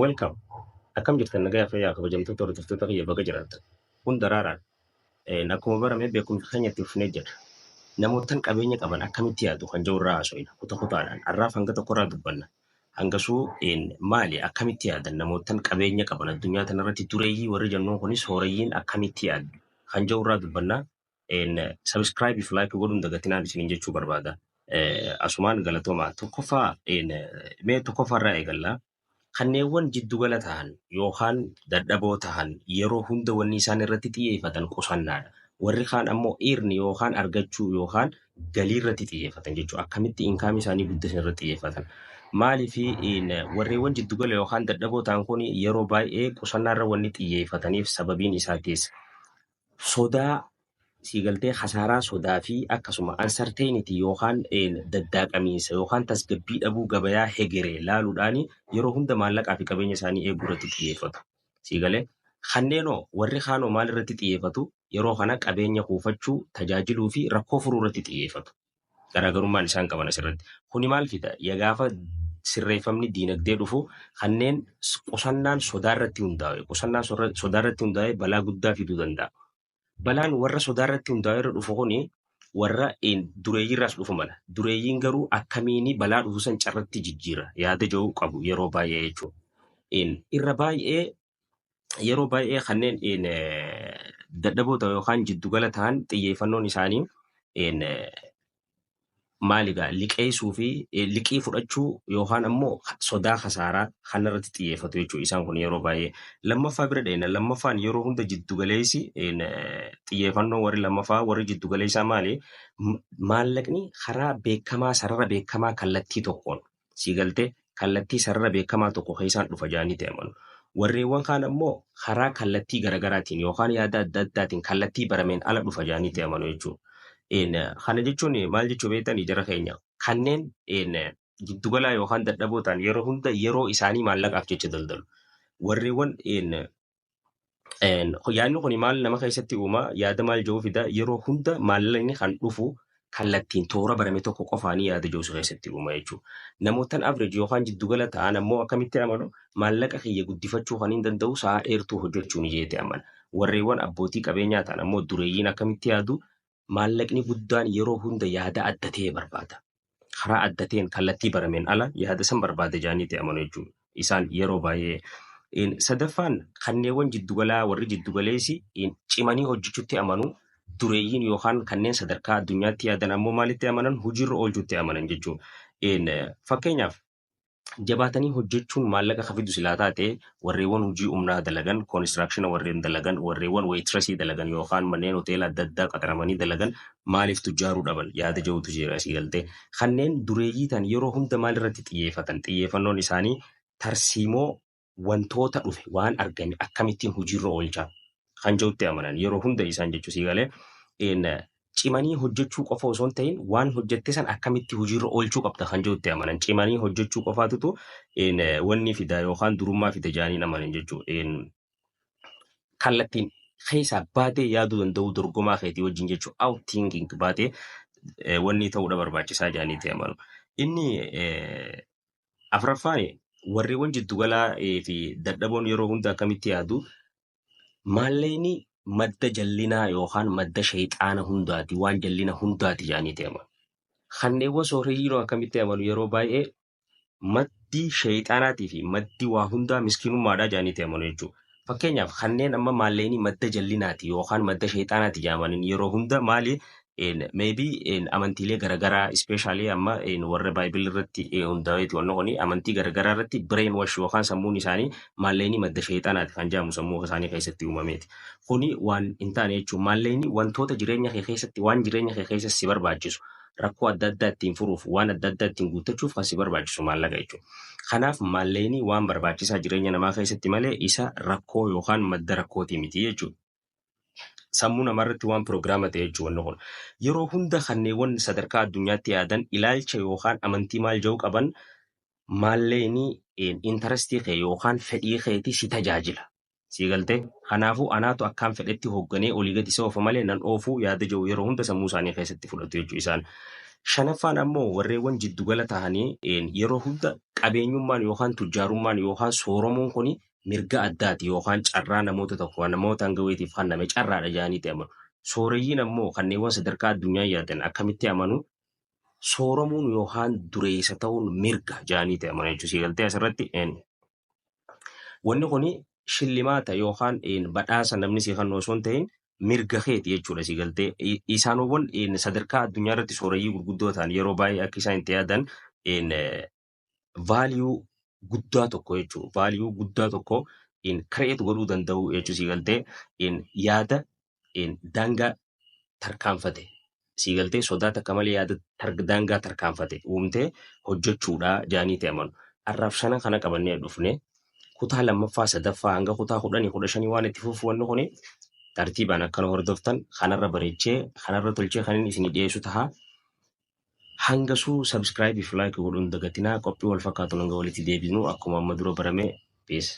Welcome. Akkam jirtan nagaa fayyaa kabajamtoota hordoftoota kiyya baga jiraattan. Kun daraaraan akkuma barame beekumsa keenyatti fufnee jira. Namootaan qabeenya qaban akkamitti yaadu kan jiru irraa haasofna kutaadhaan har'aaf hanga tokkorraa dubbanna. Hangasuu maali akkamitti yaadan namootaan qabeenya qaban addunyaa kanarratti dureeyyii warri jennuun kunis sooreyyiin akkamitti yaadu kan jiru irraa dubbanna. Subscribe if like godhuun dagatinaan isiniin jechuu barbaada. Asumaan galatoomaa tokkoffaa irraa eegallaa. Kanneewwan jiddugala ta'an yookaan dadhaboo ta'an yeroo hunda wanni isaan irratti xiyyeeffatan qusannaadha. Warri kaan ammoo dhiirni yookaan argachuu yookaan galii irratti xiyyeeffatan jechuudha. Akkamitti inkaam isaanii guddisuu irratti xiyyeeffatan. Maaliif warreewwan jiddugala yookaan dadhaboo ta'an kun yeroo baay'ee qusannaarra wanni xiyyeeffataniif sababiin isaa keessa sodaa siigaltee hasaaraa sodaa fi akkasuma uncertainty yookaan daddaaqamiinsa yookaan tasgabbii dhabuu gabayaa hegeree laaluudhaan yeroo hunda maallaqaa fi qabeenya isaanii eeguu irratti xiyyeeffatu. Siigalee kanneenoo warri kaanoo maal irratti xiyyeeffatu yeroo kana qabeenya kuufachuu tajaajiluu fi rakkoo furuu irratti xiyyeeffatu. Garaagarummaan isaan qaban asirratti. Kuni maal fida? Gaafa sirreeffamni diinagdee dhufu kanneen qusannaan sodaa irratti hundaa'e. Qusannaan sodaa irratti hundaa'e balaa guddaa fiduu danda'a. Balaan warra sodaa irratti hundaa'e irra dhufu kuni warra dureeyyiirraas dhufu mala. Dureeyyiin garuu akkamiini balaa dhufu san carratti jijjiira yaada jiru qabu yeroo baay'ee jechuudha. Irra baay'ee yeroo baay'ee kanneen dadhaboota yookaan jiddugala ta'an xiyyeeffannoon isaanii maaligaa liqeessuu fi liqii fudhachuu yookaan ammoo sodaa hasaaraa kanarratti xiyyeeffatu jechuudha isaan kun yeroo baay'ee. Lammaffaa bira dheena lammaffaan yeroo hunda jiddugaleessi xiyyeeffannoo warri jiddugaleessaa maali? Maallaqni karaa beekamaa sarara beekamaa kallattii tokkoon siigaltee kallattii sarara beekamaa tokko keessaan dhufa jaanii ta'amanu. Warreewwan kaan ammoo karaa kallattii garaagaraatiin yookaan yaada adda addaatiin kallattii barameen ala dhufa jaanii ta'amanu jechuudha. Kana jechuun maal jechuu beektanii jara keenya kanneen giddugalaa yookaan dadhabootaan yeroo hunda yeroo isaanii maallaqaaf jecha daldalu. Warreewwan yaadni kun maal nama keessatti uuma yaada maal jiru fida yeroo hunda maallaqni kan dhufu kallattiin toora barame tokko qofaanii yaada jiru keessatti uuma jechuudha. Namootaan average yookaan jiddugala ta'an ammoo akkamitti amanu maallaqa kiyya guddifachuu kan hin danda'u sa'a dheertuu hojjechuu ni jeete amana. Warreewwan abbootii qabeenyaa ta'an ammoo dureeyyiin akkamitti yaadu maallaqni guddaan yeroo hunda yaada adda ta'e barbaada. Karaa adda ta'een kallattii barameen ala yaada san barbaada jaanii ta'e amanu jechuudha. Isaan yeroo baay'ee. Sadaffaan kanneewwan jiddugalaa warri jiddugaleessi cimanii hojjechuutti amanu dureeyyiin yookaan kanneen sadarkaa addunyaatti yaadan ammoo maalitti amanan hojiirra oolchuutti amanan jechuudha. Fakkeenyaaf jabaatanii hojjechuun maallaqa kafidu silaa taate warreewwan hojii humnaa dalagan koonistiraakshina warreen dalagan warreewwan weetirasii dalagan yookaan manneen hoteela adda addaa qaxaramanii dalagan maaliif tujjaaruu dhaban yaada jirutu jira asii galtee. Kanneen dureeyyii ta'an yeroo hunda maal irratti xiyyeeffatan xiyyeeffannoon isaanii tarsiimoo wantoota dhufe waan argame akkamittiin hojiirra oolchaa kan jirutti amanan yeroo hunda isaan jechuu sii galee cimanii hojjechuu qofa osoo hin ta'in waan hojjette san akkamitti hojiirra oolchuu qabda kan jirutti amanan cimanii hojjechuu qofaatutu wanni fida yookaan durummaa fida jaaniin amanan jechuu kallattiin keessaa baatee yaaduu danda'u dorgomaa keetii wajjin jechuu out thinking baatee wanni ta'uudha barbaachisaa jaanii ta'e amanu. Inni afuraffaan warreewwan jiddugalaa fi dadhaboon yeroo hunda akkamitti yaadu maallaqni madda jallinaa yookaan madda shayxaana hundaati waan jallina hundaati jaanii ta'ama. Kanneewwan sooreyyiinoo akkamitti amanu yeroo baay'ee maddi shayxaanaatii fi maddi waa hundaa miskiinummaadhaa jaanii ta'amanu jechuudha. Fakkeenyaaf kanneen amma maallaqni madda jallinaati yookaan madda shayxaanaati jaamanin yeroo hunda maali? Maybe amantiilee garagaraa especially amma warra baayibili irratti hundaa'eeti wanna kuni amantii garagaraa irratti brain wash yookaan sammuun isaanii maallaqni madda shayxaanaati kan jaamu sammuu isaanii keessatti uumameeti. Kuni waan hin taane jechuun maallaqni wantoota jireenya kee keessatti waan jireenya kee keessatti si barbaachisu rakkoo adda addaa ittiin furuuf waan adda addaa ittiin guuttachuuf kan si barbaachisu maallaqa jechuudha. Kanaaf maallaqni waan barbaachisaa jireenya namaa keessatti malee isa rakkoo yookaan madda rakkootii miti jechuudha. Sammuu namarratti waan piroogiraama ta'e jechuudha kun yeroo hunda kanneewwan sadarkaa addunyaatti yaadan ilaalcha yookaan amantii maal jedhu qaban maallaqni intarestii kee yookaan fedhii keetii si tajaajila. Sii galtee kanaafuu anaatu akkaan fedhetti hoogganee olii gadi isa oofa malee nan oofuu yaada jedhu yeroo hunda sammuu isaanii keessatti fudhatu jechuu isaan. Shanaffaan ammoo warreewwan jiddugala tahanii yeroo hunda qabeenyummaan yookaan tujjaarummaan yookaan sooromuun kuni mirga addaati yookaan carraa namoota tokko namoota hangaweetiif kenname carraadha jedhanii amanu. Sooreyyiin ammoo kanneewwan sadarkaa addunyaa yaadan akkamitti amanu sooromuun yookaan dureessa ta'uun mirga jedhanii amanu jechuudha. Siigaltee asirratti wanni kuni shillimaata yookaan badhaasa namni si kennuu osoo hin ta'in mirga keeti jechuudha siigaltee. Isaanowwan sadarkaa addunyaa irratti sooreyyii gurguddoo ta'an yeroo baay'ee akka isaan itti yaadan vaaliyuu guddaa tokko jechuudha. Vaaliyuu guddaa tokko kireet godhuu danda'u jechuudha siigaltee. Yaada daangaa tarkaanfate siigaltee sodaa takka malee yaada daangaa tarkaanfate uumtee hojjechuudha jedhanii amanu. Har'aaf shana kana qabannee dhufne kutaa lammaffaa sadaffaa hanga kutaa 10-15 waan itti fufu wanni kuni tartiibaan akkana hordoftan kanarra bareechee kanarra tolchee kan inni isin dhiyeessu taha hangasuu subscribe fi like godhuun dagatinaa qophii wal fakkaatu hanga walitti deebinu akkuma amma dura barame peace.